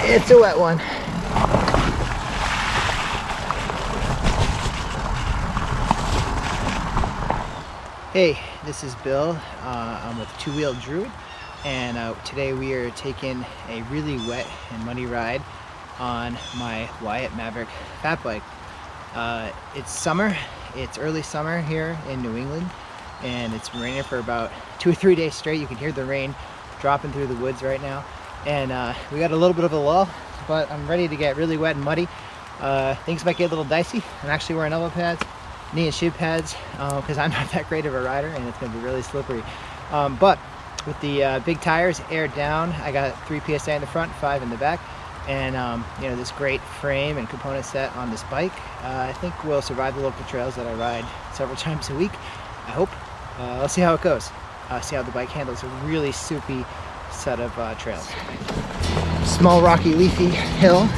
It's a wet one. Hey, this is Bill. I'm with Two Wheel Druid, and today we are taking a really wet and muddy ride on my Wyatt Maverick fat bike. It's summer. It's early summer here in New England, and it's been raining for about 2 or 3 days straight. You can hear the rain dropping through the woods right now, and we got a little bit of a lull, but I'm ready to get really wet and muddy. Things might get a little dicey. I'm actually wearing elbow pads, knee and shin pads, because I'm not that great of a rider and it's going to be really slippery. But with the big tires aired down, I got 3 PSI in the front, 5 in the back, and you know, this great frame and component set on this bike, I think will survive the local trails that I ride several times a week, I hope. Let's see how it goes. See how the bike handles a really soupy set of trails. Small rocky leafy hill.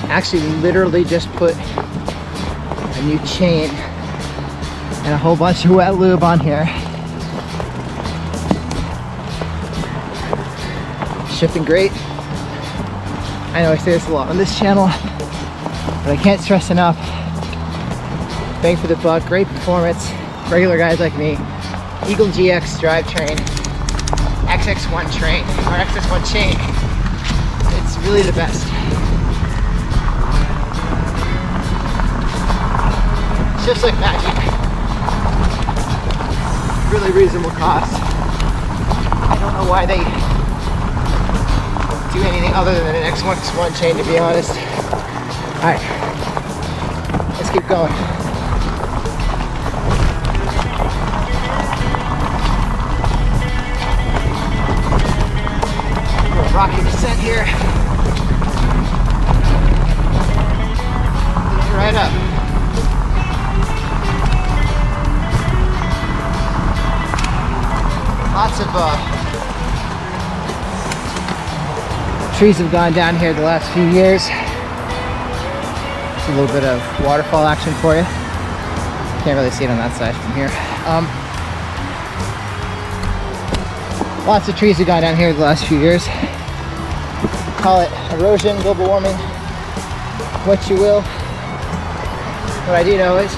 Actually literally just put a new chain and a whole bunch of wet lube on here. Shifting great. I know I say this a lot on this channel, but I can't stress enough. Bang for the buck, great performance. Regular guys like me. Eagle GX drivetrain, XX1 train, or XX1 chain. It's really the best. Just like magic. Really reasonable cost. I don't know why they do anything other than an X1 chain, to be honest. Alright, let's keep going. Rocky descent here. Right up. Lots of trees have gone down here the last few years. It's a little bit of waterfall action for you. Can't really see it on that side from here. Lots of trees have gone down here the last few years. Call it erosion, global warming, what you will. What I do know is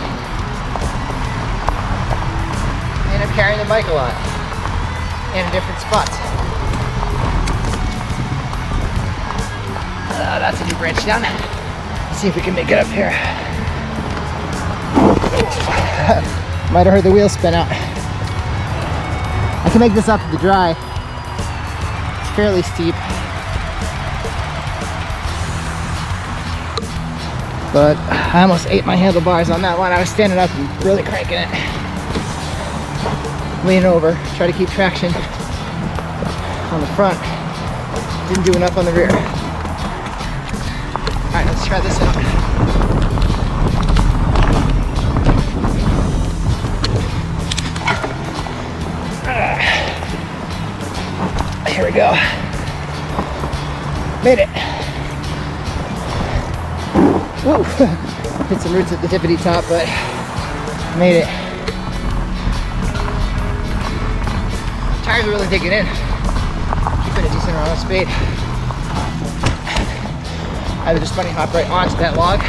I end up carrying the bike a lot in different spots. That's a new branch down. Let's see if we can make it up here. Might have heard the wheels spin out. I can make this up to the dry. It's fairly steep, but I almost ate my handlebars on that one. I was standing up and really cranking it. Lean over, try to keep traction on the front. Didn't do enough on the rear. Alright, let's try this out. Here we go. Made it. Woo! Hit some roots at the tippity top, but made it. Tires are really digging in. Keeping a decent amount of speed. I would just bunny hop right onto that log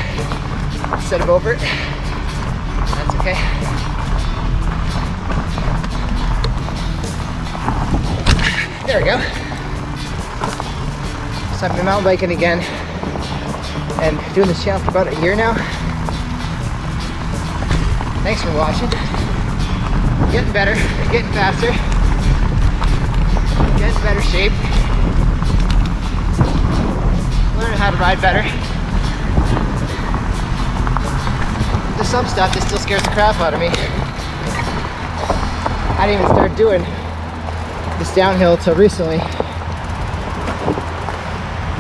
instead of over it. That's okay. There we go. So I've been mountain biking again and doing this channel for about a year now. Thanks for watching. Getting better, getting faster, getting in better shape, learning how to ride better. There's some stuff that still scares the crap out of me. I didn't even start doing this downhill till recently.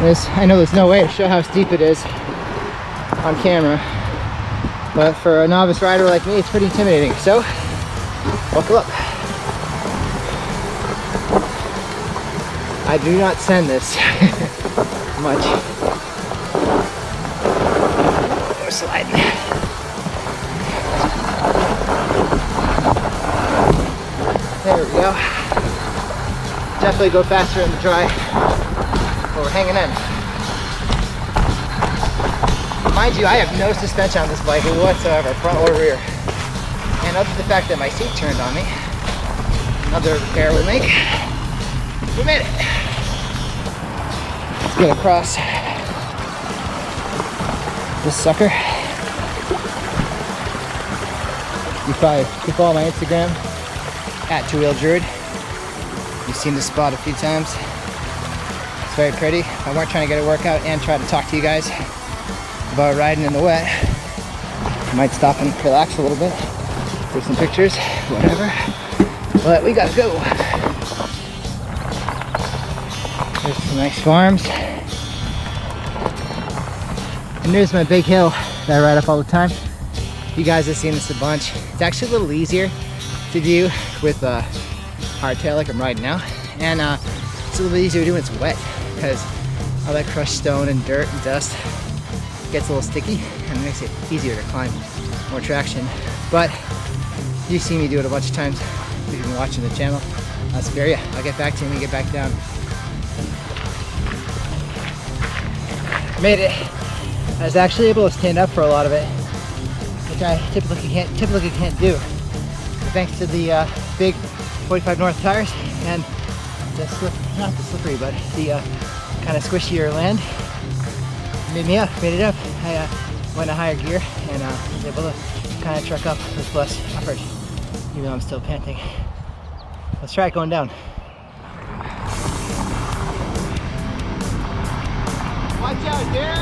I know there's no way to show how steep it is on camera, but for a novice rider like me, it's pretty intimidating. So, buckle up. I do not send this much. We're sliding. There we go. Definitely go faster in the dry. but we're hanging in. Mind you, I have no suspension on this bike whatsoever, front or rear. And other than the fact that my seat turned on me, another repair we make, we made it. Let's get across this sucker. You probably could follow my Instagram at @2wheeldruid. You've seen this spot a few times. It's very pretty. If I weren't trying to get a workout and try to talk to you guys about riding in the wet, I might stop and relax a little bit, take some pictures, whatever. But we gotta go. There's some nice farms. And there's my big hill that I ride up all the time. You guys have seen this a bunch. It's actually a little easier to do with a hardtail like I'm riding now. And it's a little bit easier to do when it's wet because all that crushed stone and dirt and dust gets a little sticky and it makes it easier to climb, more traction. But you've seen me do it a bunch of times if you've been watching the channel. I'll spare you. I'll get back to you when we get back down. Made it. I was actually able to stand up for a lot of it, which I typically can't do. But thanks to the big 45 North tires and the not the slippery, but the kind of squishier land, made it up. I went a higher gear and was able to kind of truck up with less effort, even though I'm still panting. Let's try it going down. Watch out, dear!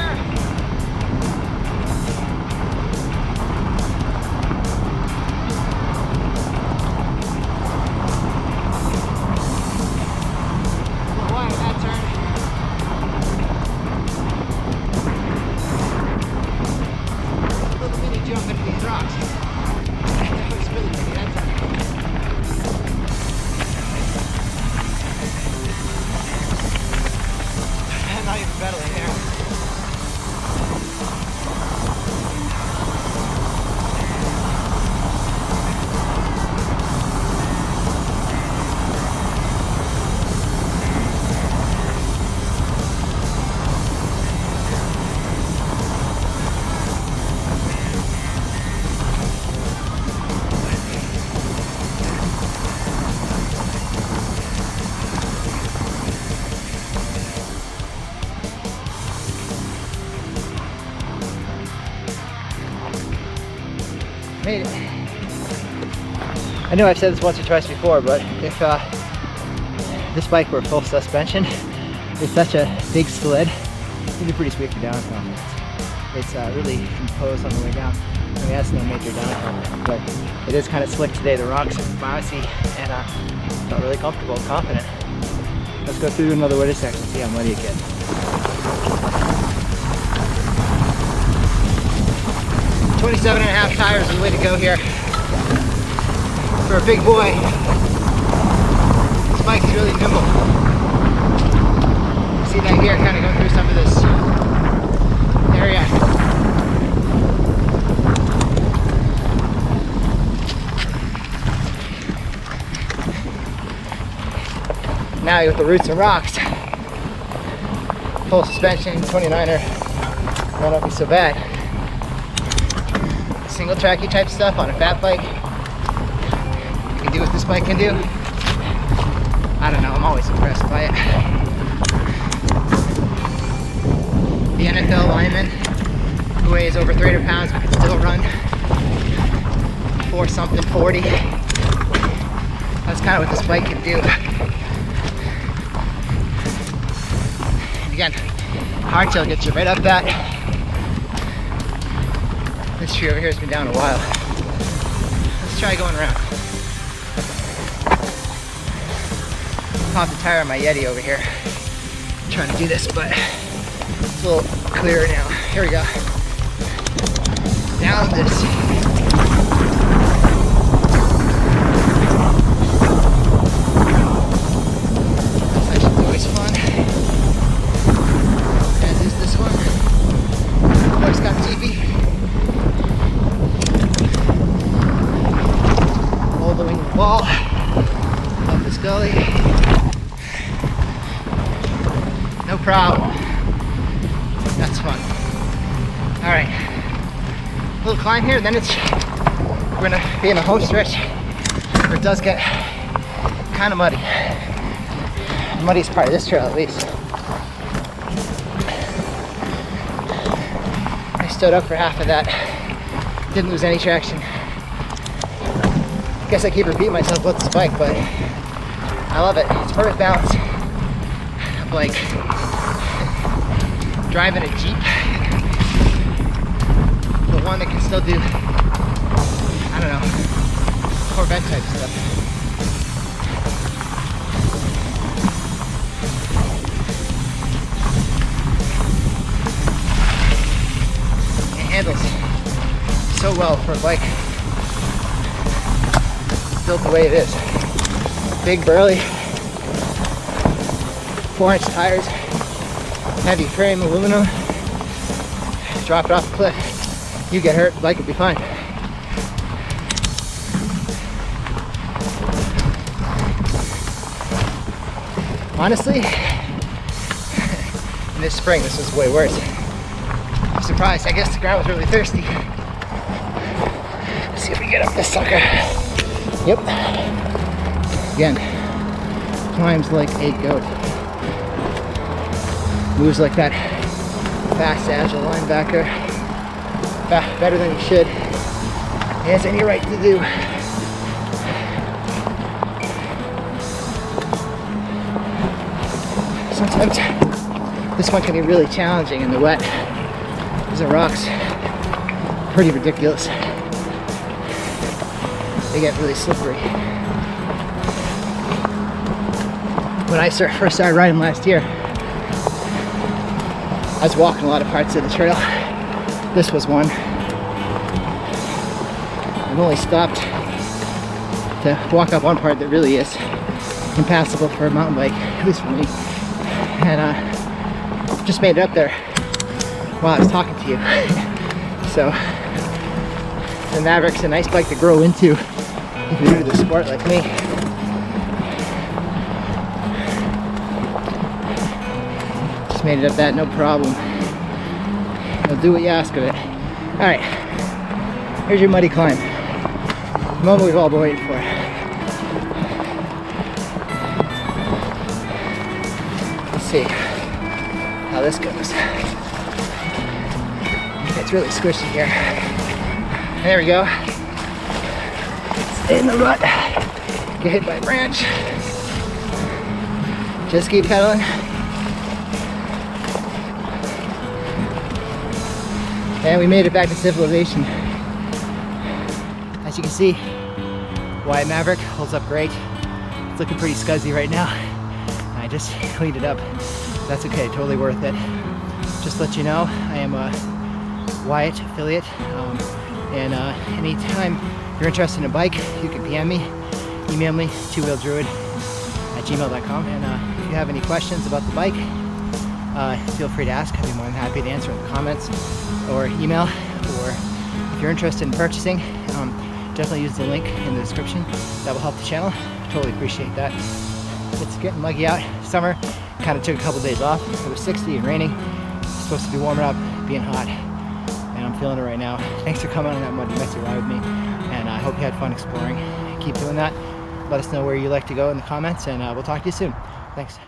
Made it. I know I've said this once or twice before, but if this bike were full suspension, it's such a big sled. It'd be pretty sweet for downhill. It's really composed on the way down. I mean, that's no major downhill, but it is kind of slick today. The rocks are bouncy, and felt really comfortable and confident. Let's go through another weather section and see how muddy it gets. 27.5 tires is the way to go here for a big boy. This bike is really nimble. See that gear kind of going through some of this area. Now with the roots and rocks, full suspension, 29er, might not be so bad. Single tracky type stuff on a fat bike, you can do what this bike can do. I don't know, I'm always impressed by it. The NFL lineman who weighs over 300 pounds but can still run 4-something-40. That's kind of what this bike can do. And again, hardtail gets you right up that. This tree over here has been down a while. Let's try going around. Pop the tire on my Yeti over here. I'm trying to do this, but it's a little clearer now. Here we go. Down this. This section's always fun. As is this one. Looks got TV. Following the wall up this gully. No problem. That's fun. All right, a little climb here, then we're gonna be in a home stretch where it does get kind of muddy. The muddiest part of this trail, at least. I stood up for half of that. Didn't lose any traction. I guess I keep repeating myself about this bike, but I love it. It's perfect balance of like driving a Jeep, but one that can still do, I don't know, Corvette type stuff. It handles so well for a bike built the way it is. Big, burly, 4-inch tires, heavy frame, aluminum. Drop it off the cliff, you get hurt, the bike will be fine. Honestly, in this spring, this was way worse. I'm surprised. I guess the ground was really thirsty. Let's see if we get up this sucker. Yep. Again, climbs like a goat. Moves like that fast, agile linebacker. Better than he should. He has any right to do. Sometimes this one can be really challenging in the wet. These are rocks. Pretty ridiculous. They get really slippery. When I first started riding last year, I was walking a lot of parts of the trail. This was one. I've only stopped to walk up one part that really is impassable for a mountain bike, at least for me. And just made it up there while I was talking to you. So the Maverick's a nice bike to grow into if you're new to the sport like me. Just made it up that, no problem. It'll do what you ask of it. Alright, here's your muddy climb. The moment we've all been waiting for. Let's see how this goes. It's really squishy here. There we go. Stay in the rut. Get hit by a branch. Just keep pedaling. And we made it back to civilization. As you can see, Wyatt Maverick holds up great. It's looking pretty scuzzy right now. I just cleaned it up. That's okay, totally worth it. Just to let you know, I am a Wyatt affiliate. And anytime you're interested in a bike, you can PM me, email me, twowheeldruid@gmail.com. And if you have any questions about the bike, feel free to ask. I'd be more than happy to answer in the comments or email. Or if you're interested in purchasing, definitely use the link in the description. That will help the channel. Totally appreciate that. It's getting muggy out. Summer kind of took a couple days off. It was 60 and raining. It's supposed to be warming up, being hot, and I'm feeling it right now. Thanks for coming on that muddy, messy ride with me, and I hope you had fun exploring. Keep doing that. Let us know where you like to go in the comments, and we'll talk to you soon. Thanks.